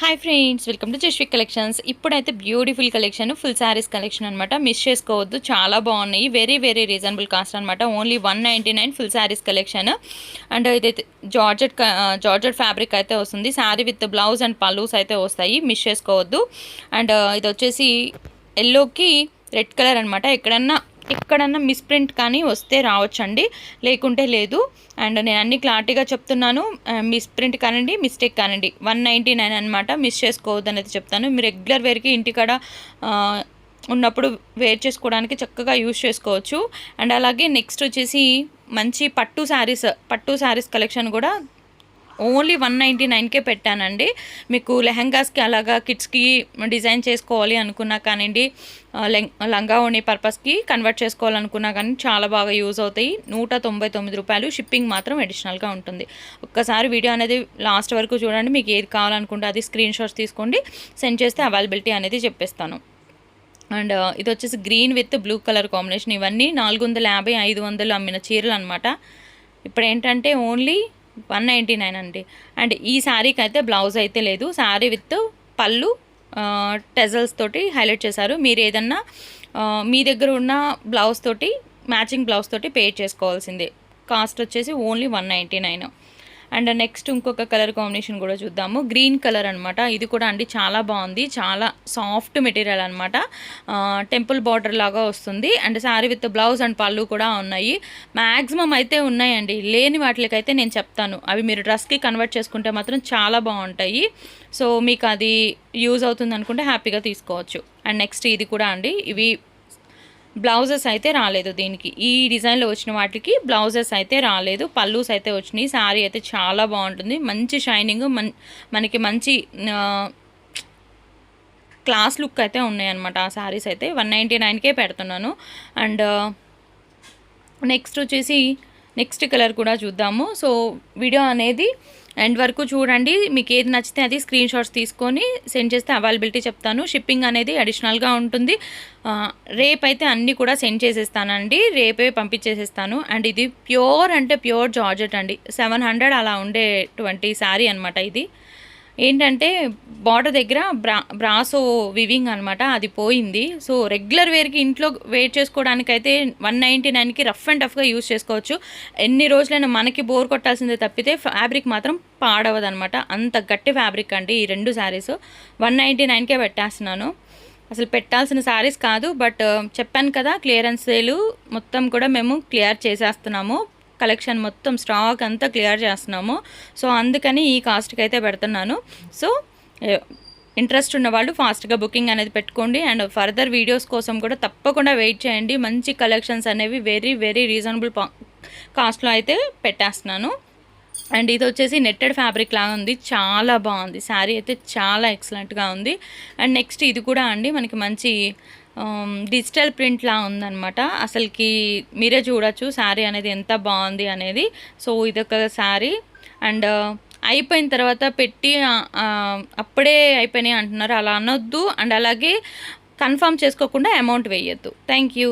Hi friends, welcome to Jasvik collections. ఇప్పుడైతే beautiful collection, full saris collection అనమాట. Miss చేసుకోవద్దు, చాలా బాగున్నాయి. వెరీ వెరీ రీజనబుల్ కాస్ట్ అనమాట. Only 199 full saris collection. And ఇదైతే జార్జెట్ ఫ్యాబ్రిక్ అయితే వస్తుంది. Sari with blouse and pallus అయితే వస్తాయి, మిస్ చేసుకోవద్దు. అండ్ ఇది వచ్చేసి ఎల్లోకి రెడ్ కలర్ అనమాట. ఎక్కడన్నా మిస్ప్రింట్ కానీ వస్తే రావచ్చండి, లేకుంటే లేదు. అండ్ నేను అన్ని క్లారిటీగా చెప్తున్నాను. మిస్ప్రింట్ కానండి, మిస్టేక్ కానండి, 199 అనమాట. మిస్ చేసుకోవద్దు అనేది చెప్తాను. మీరు రెగ్యులర్ వేర్కి ఇంటికాడ ఉన్నప్పుడు వేర్ చేసుకోవడానికి చక్కగా యూజ్ చేసుకోవచ్చు. అండ్ అలాగే నెక్స్ట్ వచ్చేసి మంచి పట్టు శారీస్ కలెక్షన్ కూడా ఓన్లీ 199కే పెట్టానండి. మీకు లెహంగాస్కి అలాగా కిడ్స్కి డిజైన్ చేసుకోవాలి అనుకున్నా కానివ్వండి, లంగా ఓణి పర్పస్కి కన్వర్ట్ చేసుకోవాలనుకున్నా కానీ చాలా బాగా యూజ్ అవుతాయి. 199 రూపాయలు. షిప్పింగ్ మాత్రం అడిషనల్గా ఉంటుంది. ఒక్కసారి వీడియో అనేది లాస్ట్ వరకు చూడండి. మీకు ఏది కావాలనుకుంటే అది స్క్రీన్ షాట్స్ తీసుకోండి, సెండ్ చేస్తే అవైలబిలిటీ అనేది చెప్పేస్తాను. అండ్ ఇది వచ్చేసి green with blue colour combination. ఇవన్నీ 450, 500 అమ్మిన చీరలు అనమాట. ఇప్పుడు ఏంటంటే ఓన్లీ 199 అండి. అండ్ ఈ శారీకి అయితే బ్లౌజ్ అయితే లేదు. శారీ విత్ పళ్ళు టెజల్స్ తోటి హైలైట్ చేశారు. మీరు ఏదన్నా మీ దగ్గర ఉన్న బ్లౌజ్ తోటి, మ్యాచింగ్ బ్లౌజ్ తోటి పే చేసుకోవాల్సిందే. కాస్ట్ వచ్చేసి ఓన్లీ 199. అండ్ నెక్స్ట్ ఇంకొక కలర్ కాంబినేషన్ కూడా చూద్దాము. గ్రీన్ కలర్ అనమాట. ఇది కూడా అండి చాలా బాగుంది. చాలా సాఫ్ట్ మెటీరియల్ అనమాట. టెంపుల్ బార్డర్ లాగా వస్తుంది. And sari with blouse and పళ్ళు కూడా ఉన్నాయి. మ్యాక్సిమం అయితే ఉన్నాయండి. లేని వాటికైతే నేను చెప్తాను. అవి మీరు డ్రెస్కి కన్వర్ట్ చేసుకుంటే మాత్రం చాలా బాగుంటాయి. సో మీకు అది యూజ్ అవుతుంది అనుకుంటే హ్యాపీగా తీసుకోవచ్చు. అండ్ నెక్స్ట్ ఇది కూడా అండి. ఇవి బ్లౌజెస్ అయితే రాలేదు దీనికి. ఈ డిజైన్లో వచ్చిన వాటికి బ్లౌజెస్ అయితే రాలేదు. పల్లూస్ అయితే వచ్చినాయి. శారీ అయితే చాలా బాగుంటుంది. మంచి షైనింగ్, మనకి మంచి క్లాస్ లుక్ అయితే ఉన్నాయన్నమాట. ఆ శారీస్ అయితే 199కే పెడుతున్నాను. అండ్ నెక్స్ట్ వచ్చేసి నెక్స్ట్ కలర్ కూడా చూద్దాము. సో వీడియో అనేది ఎండ్ వరకు చూడండి. మీకు ఏది నచ్చితే అది స్క్రీన్ షాట్స్ తీసుకొని సెండ్ చేస్తే అవైలబిలిటీ చెప్తాను. షిప్పింగ్ అనేది అడిషనల్గా ఉంటుంది. రేపైతే అన్నీ కూడా సెండ్ చేసేస్తానండి. రేపే పంపించేసేస్తాను. అండ్ ఇది ప్యూర్ అంటే ప్యూర్ జార్జెట్ అండి. 700 అలా ఉండేటువంటి శారీ అనమాట. ఇది ఏంటంటే బార్డర్ దగ్గర బ్రాసో వివింగ్ అనమాట, అది పోయింది. సో రెగ్యులర్ వేర్కి ఇంట్లో వేర్ చేసుకోవడానికైతే 199కి రఫ్ అండ్ టఫ్గా యూజ్ చేసుకోవచ్చు. ఎన్ని రోజులైనా మనకి బోర్ కొట్టాల్సిందే తప్పితే ఫ్యాబ్రిక్ మాత్రం పాడవదనమాట. అంత గట్టి ఫ్యాబ్రిక్ అండి ఈ రెండు శారీస్. 199కే పెట్టేస్తున్నాను. అసలు పెట్టాల్సిన శారీస్ కాదు, బట్ చెప్పాను కదా, క్లియరెన్స్ సేల్ మొత్తం కూడా మేము క్లియర్ చేసేస్తున్నాము. కలెక్షన్ మొత్తం స్టాక్ అంతా క్లియర్ చేస్తున్నాము. సో అందుకని ఈ కాస్ట్కి అయితే పెడుతున్నాను. సో ఇంట్రెస్ట్ ఉన్న వాళ్ళు ఫాస్ట్గా బుకింగ్ అనేది పెట్టుకోండి. అండ్ ఫర్దర్ వీడియోస్ కోసం కూడా తప్పకుండా వెయిట్ చేయండి. మంచి కలెక్షన్స్ అనేవి వెరీ వెరీ రీజనబుల్ కాస్ట్లో అయితే పెట్టేస్తున్నాను. అండ్ ఇది వచ్చేసి నెట్టెడ్ ఫ్యాబ్రిక్ లాగా ఉంది. చాలా బాగుంది. శారీ అయితే చాలా ఎక్సలెంట్గా ఉంది. అండ్ నెక్స్ట్ ఇది కూడా అండి మనకి మంచి డిజిటల్ ప్రింట్లా ఉందన్నమాట. అసలుకి మీరే చూడొచ్చు శారీ అనేది ఎంత బాగుంది అనేది. సో ఇదొక శారీ. అండ్ అయిపోయిన తర్వాత పెట్టి అప్పుడే అయిపోయినాయి అంటున్నారు, అలా అనొద్దు. అండ్ అలాగే కన్ఫర్మ్ చేసుకోకుండా అమౌంట్ వేయొద్దు. Thank you.